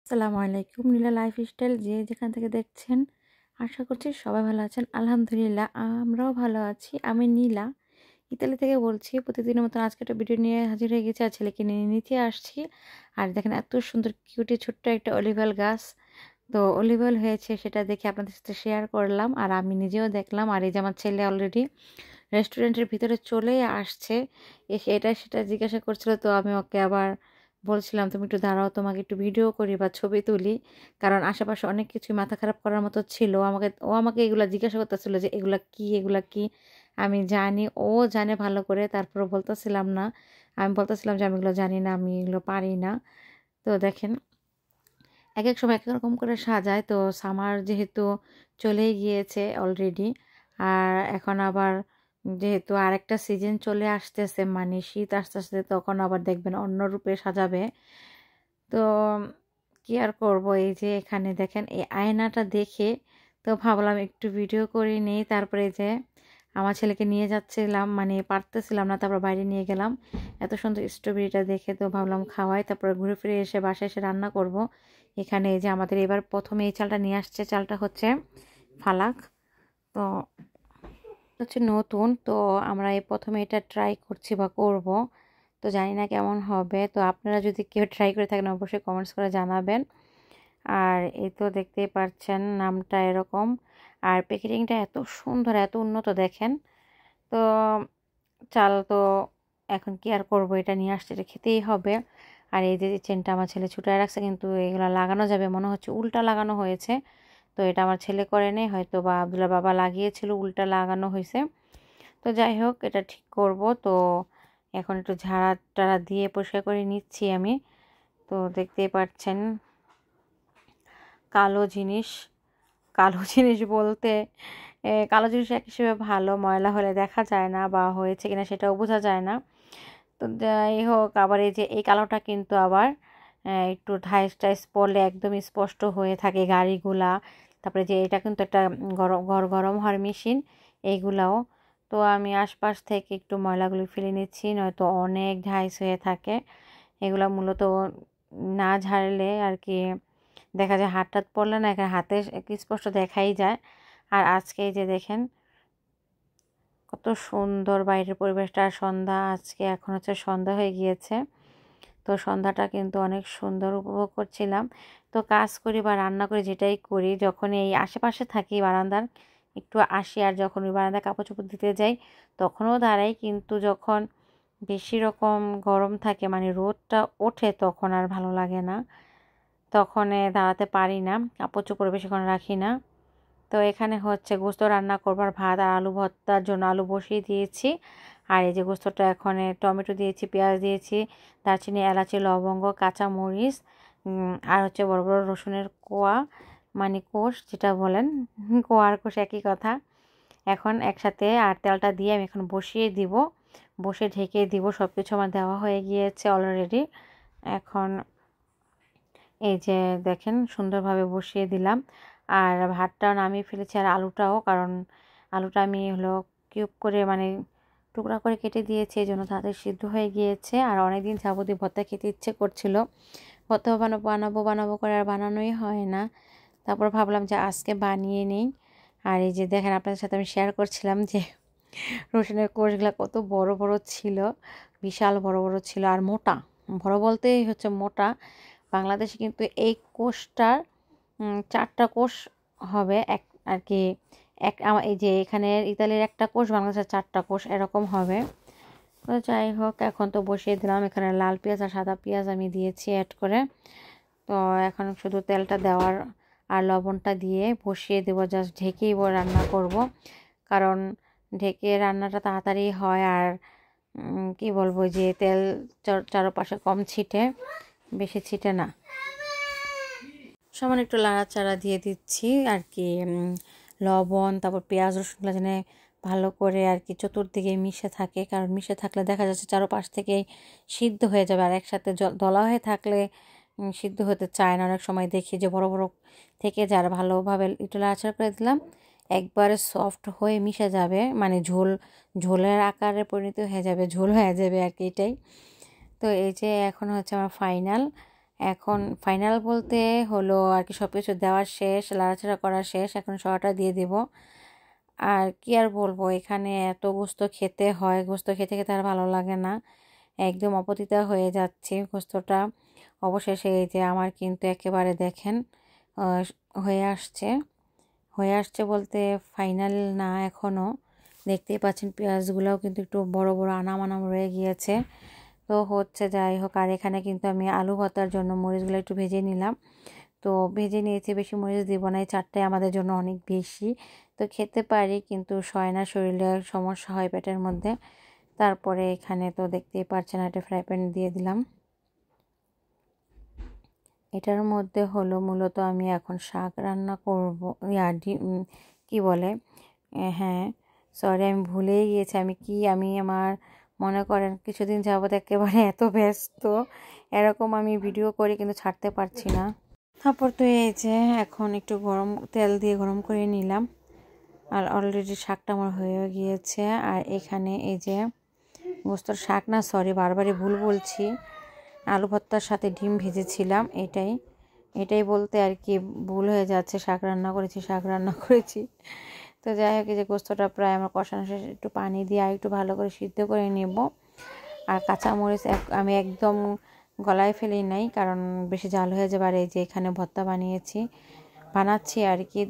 আসসালামু আলাইকুম। নীলা লাইফস্টাইল যে যেখান থেকে দেখছেন, আশা করছি সবাই ভালো আছেন। আলহামদুলিল্লাহ আমরাও ভালো আছি। আমি নীলা ইতালি থেকে বলছি। প্রতিদিনের মতন আজকে একটা ভিডিও নিয়ে হাজির হয়ে গেছি আর ছেলেকে নিয়ে নিচে আসছি। আর দেখেন এত সুন্দর কিউটি ছোট্ট একটা অলিভ অয়েল গাছ। তো অলিভ অয়েল হয়েছে সেটা দেখে আপনাদের সাথে শেয়ার করলাম আর আমি নিজেও দেখলাম। আর এই যে আমার ছেলে অলরেডি রেস্টুরেন্টের ভিতরে চলে আসছে, এসে এটা সেটা জিজ্ঞাসা করছিল। তো আমি ওকে আবার বলছিলাম তুমি একটু দাঁড়াও, তোমাকে একটু ভিডিও করি বা ছবি তুলি, কারণ আশেপাশে অনেক কিছুই মাথা খারাপ করার মতো ছিল। ও আমাকে এগুলা জিজ্ঞাসা করতেছিল যে এগুলা কি আমি জানি, ও জানে ভালো করে, তারপরে বলতেছিলাম না। আমি বলতেছিলাম যে আমি এগুলো জানি না, আমি এগুলো পারি না। তো দেখেন এক এক সময় এক এক রকম করে সাজায়। তো সামার যেহেতু চলেই গিয়েছে অলরেডি, আর এখন আবার যেহেতু আরেকটা সিজন চলে আসতেছে, মানে শীত আস্তে আস্তে, তখন আবার দেখবেন অন্য রূপে সাজাবে। তো কি আর করব, এই যে এখানে দেখেন এই আয়নাটা দেখে তো ভাবলাম একটু ভিডিও করে নেই। তারপরে যে আমার ছেলেকে নিয়ে যাচ্ছিলাম, মানে পারতেছিলাম না, তারপর বাইরে নিয়ে গেলাম। এত সুন্দর স্ট্রবেরিটা দেখে তো ভাবলাম খাওয়াই, তারপরে ঘুরে ফিরে এসে বাসায় এসে রান্না করব। এখানে এই যে আমাদের এবার প্রথমে এই চালটা নিয়ে আসছে, চালটা হচ্ছে ফালাক। তো হচ্ছে নতুন, তো আমরা এই প্রথমে এটা ট্রাই করছি বা করব। তো জানি না কেমন হবে। তো আপনারা যদি কেউ ট্রাই করে থাকেন অবশ্যই কমেন্টস করে জানাবেন। আর এই তো দেখতেই পাচ্ছেন নামটা এরকম, আর প্যাকেজিংটা এত সুন্দর এত উন্নত দেখেন। তো চাল তো এখন কি আর করবো, এটা নিয়ে আসছে, এটা খেতেই হবে। আর এই যে চেনটা আমার ছেলে ছুটায় রাখছে, কিন্তু এগুলো লাগানো যাবে মনে হচ্ছে উল্টা লাগানো হয়েছে। তো এটা আমার ছেলে করে নেই, হয়তো বা আব্দুল্লাহ বাবা লাগিয়েছিল, উল্টা লাগানো হয়েছে। তো যাই হোক এটা ঠিক করব। তো এখন একটু ঝাড়া টাড়া দিয়ে পরিষ্কার করে নিচ্ছি আমি। তো দেখতেই পাচ্ছেন কালো জিনিস, কালো জিনিস বলতে কালো জিনিস এক হিসেবে ভালো, ময়লা হলে দেখা যায় না বা হয়েছে কিনা সেটাও বোঝা যায় না। তো যাই হোক, আবার এই যে এই কালোটা কিন্তু আবার একটু ধাইস টাইস পড়লে একদম স্পষ্ট হয়ে থাকে গাড়িগুলা। তারপরে যে এটা কিন্তু একটা গরম হওয়ার মেশিন, এইগুলাও। তো আমি আশপাশ থেকে একটু ময়লাগুলি ফেলে নিচ্ছি, নয়তো অনেক ধাইস হয়ে থাকে। এগুলা মূলত না ঝাড়লে আর কি দেখা যায়, হাত টাত পড়লে না এখানে হাতে স্পষ্ট দেখাই যায়। আর আজকে এই যে দেখেন কত সুন্দর বাইরের পরিবেশটা, সন্ধ্যা আজকে এখন হচ্ছে সন্ধ্যা হয়ে গিয়েছে। তো সন্ধ্যাটা কিন্তু অনেক সুন্দর উপভোগ করছিলাম। তো কাজ করি বা রান্না করি যেটাই করি, যখন এই আশেপাশে থাকি বারান্দার একটু আসি, আর যখন ওই বারান্দায় কাপড় চোপড় দিতে যাই তখনও দাঁড়াই। কিন্তু যখন বেশি রকম গরম থাকে, মানে রোদটা ওঠে, তখন আর ভালো লাগে না, তখন দাঁড়াতে পারি না, কাপড় চোপড় বেশিক্ষণ রাখি না। তো এখানে হচ্ছে গোস্ত রান্না করবার, ভাত আর আলু ভর্তার জন্য আলু বসিয়ে দিয়েছি। আর এই যে গোস্তটা এখন টমেটো দিয়েছি, পেঁয়াজ দিয়েছি, দারচিনি, এলাচি, লবঙ্গ, কাঁচামরিচ, আর হচ্ছে বড় বড় রসুনের কোয়া, মানে কোষ যেটা বলেন, কোয়া আর কোষ একই কথা। এখন একসাথে আর তেলটা দিয়ে আমি এখন বসিয়ে দিব, বসে ঢেকে দিব। সব কিছু আমার দেওয়া হয়ে গিয়েছে অলরেডি। এখন এই যে দেখেন সুন্দরভাবে বসিয়ে দিলাম, আর ভাতটাও নামিয়ে ফেলেছি, আর আলুটাও, কারণ আলুটা আমি হলো কিউব করে, মানে টুকরা করে কেটে দিয়েছি, এই জন্য তাড়াতাড়ি সিদ্ধ হয়ে গিয়েছে। আর অনেকদিন যাবতীয় ভর্তা খেতে ইচ্ছে করছিল, ভর্তা বানাবো বানাবো বানাবো করে আর বানানোই হয় না। তারপর ভাবলাম যে আজকে বানিয়ে নিই। আর এই যে দেখেন আপনাদের সাথে আমি শেয়ার করছিলাম যে রসুনের কোষগুলো কত বড় বড় ছিল, বিশাল বড় বড় ছিল আর মোটা। বড় বলতেই হচ্ছে মোটা। বাংলাদেশে কিন্তু এই কোষটার 4টা কোষ হবে এক আর কি। এই যে এখানে ইতালির একটা কোষ, বাংলাদেশের 4টা কোষ এরকম হবে। তো যাই হোক এখন তো বসিয়ে দিলাম। এখানে লাল পেঁয়াজ আর সাদা পেঁয়াজ আমি দিয়েছি অ্যাড করে। তো এখন শুধু তেলটা দেওয়ার আর লবণটা দিয়ে বসিয়ে দেবো, জাস্ট ঢেকেই রান্না করব, কারণ ঢেকে রান্নাটা তাড়াতাড়ি হয়। আর কি বলবো, যে তেল চারপাশে কম ছিটে, বেশি ছিটে না। সামান্য একটু নাড়াচাড়া দিয়ে দিচ্ছি আর কি, লবণ, তারপর পেঁয়াজ রসুনগুলো যেন ভালো করে আর কি চতুর্দিকে মিশে থাকে, কারণ মিশে থাকলে দেখা যাচ্ছে চারপাশ থেকেই সিদ্ধ হয়ে যাবে। আর একসাথে দলা হয়ে থাকলে সিদ্ধ হতে চায় না, অনেক সময় দেখি যে বড় বড় থেকে যায়। আর ভালোভাবে একটু নাড়াচাড়া করে দিলাম, একবারে সফট হয়ে মিশে যাবে, মানে ঝোলের আকারে পরিণত হয়ে যাবে, ঝোল হয়ে যাবে আর কি, এটাই। তো এই যে এখন হচ্ছে আমার ফাইনাল, এখন ফাইনাল বলতে হলো আর কি, সব কিছু দেওয়ার শেষ, লাড়াচাড়া করা শেষ, এখন সরাটা দিয়ে দেব। আর কি আর বলবো, এখানে এত গোস্ত খেতে হয়, গোস্ত খেতে খেতে আর ভালো লাগে না, একদম অপতিতা হয়ে যাচ্ছে গোস্তটা। অবশেষে এই যে আমার কিন্তু একেবারে দেখেন হয়ে আসছে, হয়ে আসছে বলতে ফাইনাল না এখনও, দেখতেই পাচ্ছেন পেঁয়াজগুলোও কিন্তু একটু বড় বড় আনাম আনাম রয়ে গিয়েছে। তো হচ্ছে, যাই হোক। আর এখানে কিন্তু আমি আলু ভর্তার জন্য মরিচগুলো একটু ভেজে নিলাম, তো ভেজে নিয়েছি, বেশি মরিচ দিব না, এই চারটায় আমাদের জন্য অনেক বেশি। তো খেতে পারি কিন্তু সয় না, শরীরে সমস্যা হয় পেটের মধ্যে। তারপরে এখানে তো দেখতেই পাচ্ছেন একটা ফ্রাই প্যান দিয়ে দিলাম, এটার মধ্যে হলো মূলত আমি এখন শাক রান্না করব। কি বলে, হ্যাঁ সরি আমি ভুলেই গিয়েছি, আমি আমার মনে করেন কিছুদিন যাবত একেবারে এত ব্যস্ত, এরকম আমি ভিডিও করি কিন্তু ছাড়তে পারছি না। তারপর তো এই যে এখন একটু গরম তেল দিয়ে গরম করে নিলাম, আর অলরেডি শাকটা আমার হয়ে গিয়েছে। আর এখানে এই যে গোস্তর শাক না, সরি বারবারই ভুল বলছি, আলু ভর্তার সাথে ডিম ভেজেছিলাম, এটাই বলতে আর কি ভুল হয়ে যাচ্ছে, শাক রান্না করেছি। তো যাই হোক, এই যে গোস্তটা প্রায় আমার কষানো শেষ, একটু পানি দিয়ে আর একটু ভালো করে সিদ্ধ করে নেব। আর কাঁচামরিচ আমি একদম গলায় ফেলি নাই, কারণ বেশি জাল হয়ে যাবে। আর এই যে এখানে ভর্তা বানাচ্ছি আর কি,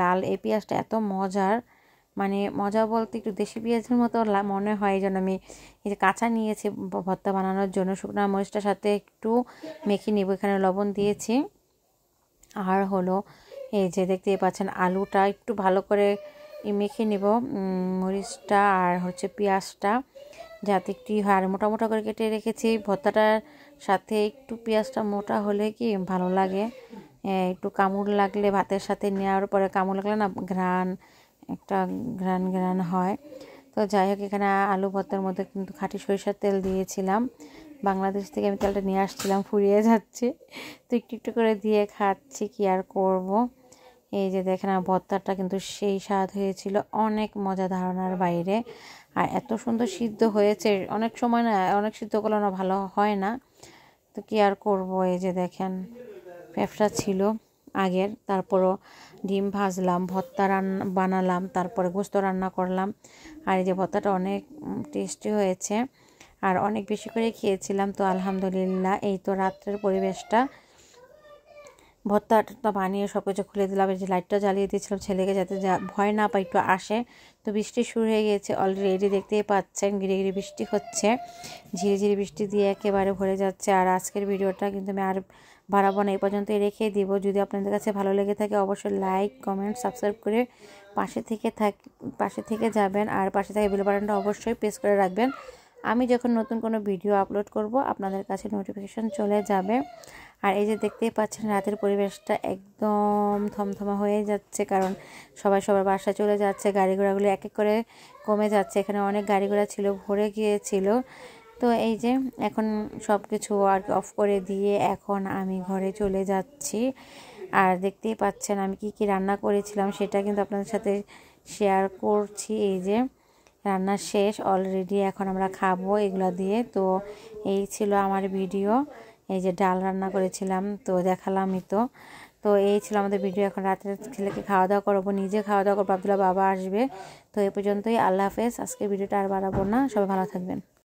লাল এই পেঁয়াজটা এত মজার, মানে মজা বলতে একটু দেশি পেঁয়াজের মতো মনে হয়, এই জন্য আমি এই যে কাঁচা নিয়েছি ভর্তা বানানোর জন্য, শুকনো মরিচটার সাথে একটু মেখে নিব, এখানে লবণ দিয়েছি। আর হলো এই যে দেখতেই পাচ্ছেন আলুটা একটু ভালো করে মেখে নিব, মরিচটা আর হচ্ছে পেঁয়াজটা যাতে একটু হয়। আর মোটা মোটা করে কেটে রেখেছি, ভর্তাটার সাথে একটু পেঁয়াজটা মোটা হলে কি ভালো লাগে, একটু কামড় লাগলে ভাতের সাথে নেওয়ার পরে কামড় লাগলে না একটা ঘ্রাণ হয়। তো যাই হোক, এখানে আলু ভর্তার মধ্যে কিন্তু খাঁটি সরিষার তেল দিয়েছিলাম, বাংলাদেশ থেকে আমি তেলটা নিয়ে আসছিলাম, ফুরিয়ে যাচ্ছে, তো একটু একটু করে দিয়ে খাচ্ছি, কি আর করব। এই যে দেখেন ভর্তাটা কিন্তু সেই স্বাদ হয়েছিল, অনেক মজা ধারণার বাইরে। আর এত সুন্দর সিদ্ধ হয়েছে, অনেক সময় না অনেক সিদ্ধ করলে না ভালো হয় না, তো কি আর করব। এই যে দেখেন ফ্যাপসা ছিল আগের, তারপরও ডিম ভাজলাম, ভর্তা বানালাম, তারপরে গোস্ত রান্না করলাম। আর এই যে ভর্তাটা অনেক টেস্টি হয়েছে, আর অনেক বেশি করে খেয়েছিলাম। তো আলহামদুলিল্লাহ, এই তো রাত্রের পরিবেশটা, ভর্তাটা বানিয়ে সব কিছু খুলে দিলাম, এই যে লাইটটা জ্বালিয়ে দিয়েছিলাম ছেলেকে যাতে ভয় না পায়, একটু আসে। তো বৃষ্টি শুরু হয়ে গিয়েছে অলরেডি, দেখতেই পাচ্ছেন গিরি গিরি বৃষ্টি হচ্ছে, ঝিরিঝিরি বৃষ্টি দিয়ে একেবারে ভরে যাচ্ছে। আর আজকের ভিডিওটা কিন্তু আমি আর বাড়াবো না, এই পর্যন্তই রেখে দিব। যদি আপনাদের কাছে ভালো লেগে থাকে অবশ্যই লাইক কমেন্ট সাবস্ক্রাইব করে পাশে থেকে যাবেন, আর পাশে থেকে বেল বাটনটা অবশ্যই প্রেস করে রাখবেন। আমি যখন নতুন কোনো ভিডিও আপলোড করব আপনাদের কাছে নোটিফিকেশান চলে যাবে। আর এই যে দেখতেই পাচ্ছেন রাতের পরিবেশটা একদম থমথমা হয়ে যাচ্ছে, কারণ সবাই সবার বাসায় চলে যাচ্ছে, গাড়ি ঘোড়াগুলো এক এক করে কমে যাচ্ছে, এখানে অনেক গাড়ি ঘোড়া ছিল, ভরে গিয়েছিল। তো এই যে এখন সব কিছু আর অফ করে দিয়ে এখন আমি ঘরে চলে যাচ্ছি। আর দেখতেই পাচ্ছেন আমি কি রান্না করেছিলাম সেটা কিন্তু আপনাদের সাথে শেয়ার করছি। এই যে রান্না শেষ অলরেডি, এখন আমরা খাবো এগুলো দিয়ে। তো এই ছিল আমার ভিডিও, এই যে ডাল রান্না করেছিলাম তো দেখালামই। তো এই ছিল আমাদের ভিডিও। এখন রাতের ছেলেকে খাওয়া দাওয়া করবো, নিজে খাওয়া দাওয়া করবো, আব্দুল্লাহ বাবা আসবে। তো এই পর্যন্তই, আল্লাহ হাফেজ। আজকের ভিডিওটা আর বাড়াবো না, সবাই ভালো থাকবেন।